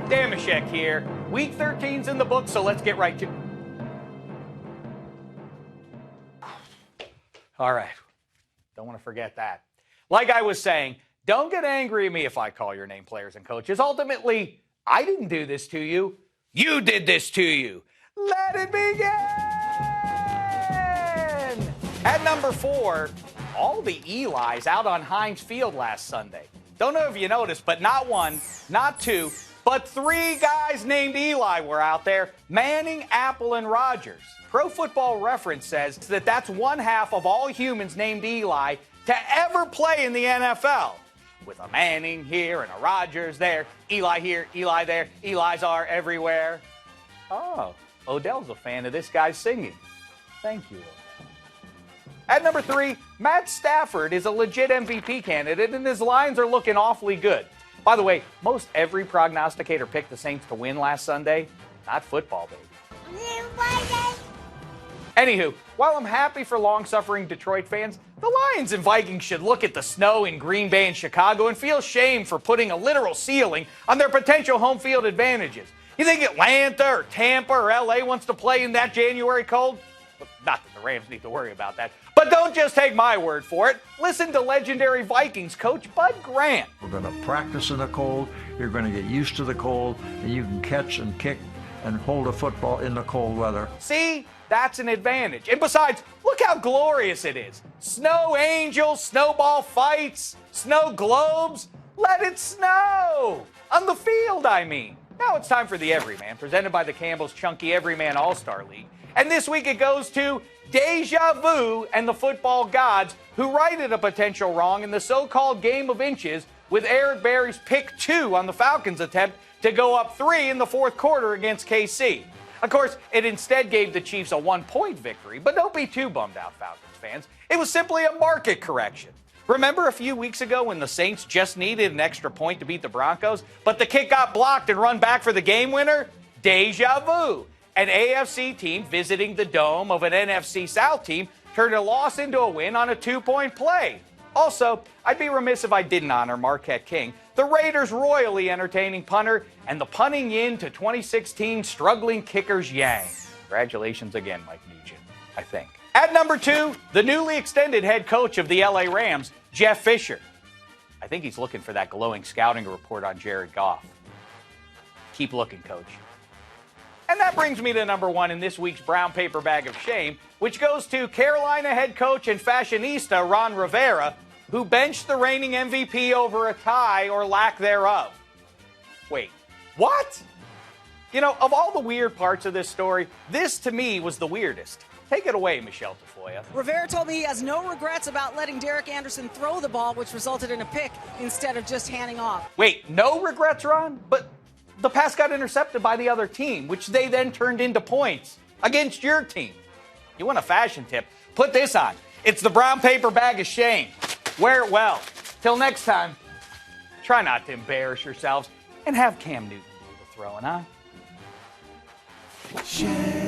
Dameshek here. Week 13's in the book, so let's get right to it. All right. Don't want to forget that. Like I was saying, don't get angry at me if I call your name, players and coaches. Ultimately, I didn't do this to you. You did this to you. Let it begin! At number 4, all the Elis out on Heinz Field last Sunday. Don't know if you noticed, but not 1, not 2, but 3 guys named Eli were out there. Manning, Apple, and Rodgers. Pro Football Reference says that that's 1/2 of all humans named Eli to ever play in the NFL. With a Manning here and a Rodgers there, Eli here, Eli there, Elis are everywhere. Oh, Odell's a fan of this guy's singing. Thank you, Odell. At number 3, Matt Stafford is a legit MVP candidate, and his lines are looking awfully good. By the way, most every prognosticator picked the Saints to win last Sunday. Not football, baby. Anywho, while I'm happy for long-suffering Detroit fans, the Lions and Vikings should look at the snow in Green Bay and Chicago and feel shame for putting a literal ceiling on their potential home field advantages. You think Atlanta or Tampa or LA wants to play in that January cold? Not that the Rams need to worry about that. But don't just take my word for it. Listen to legendary Vikings coach Bud Grant. We're going to practice in the cold. You're going to get used to the cold, and you can catch and kick and hold a football in the cold weather. See? That's an advantage. And besides, look how glorious it is. Snow angels, snowball fights, snow globes. Let it snow. On the field, I mean. Now it's time for the Everyman, presented by the Campbell's Chunky Everyman All-Star League. And this week it goes to Deja Vu and the football gods, who righted a potential wrong in the so-called game of inches with Eric Berry's pick 2 on the Falcons' attempt to go up 3 in the fourth quarter against KC. Of course, it instead gave the Chiefs a 1-point victory, but don't be too bummed out, Falcons fans. It was simply a market correction. Remember a few weeks ago when the Saints just needed an extra point to beat the Broncos, but the kick got blocked and run back for the game winner? Deja vu. An AFC team visiting the dome of an NFC South team turned a loss into a win on a 2-point play. Also, I'd be remiss if I didn't honor Marquette King, the Raiders' royally entertaining punter, and the punting in to 2016 struggling kickers Yang. Congratulations again, Mike Nugent, I think. At number 2, the newly extended head coach of the LA Rams, Jeff Fisher. I think he's looking for that glowing scouting report on Jared Goff. Keep looking, coach. And that brings me to number 1 in this week's brown paper bag of shame, which goes to Carolina head coach and fashionista Ron Rivera, who benched the reigning MVP over a tie or lack thereof. Wait, what? You know, of all the weird parts of this story, this to me was the weirdest. Take it away, Michelle Tafoya. Rivera told me he has no regrets about letting Derek Anderson throw the ball, which resulted in a pick, instead of just handing off. Wait, no regrets, Ron? But the pass got intercepted by the other team, which they then turned into points against your team. You want a fashion tip? Put this on. It's the brown paper bag of shame. Wear it well. Till next time, try not to embarrass yourselves and have Cam Newton do the throwing, huh? Shek.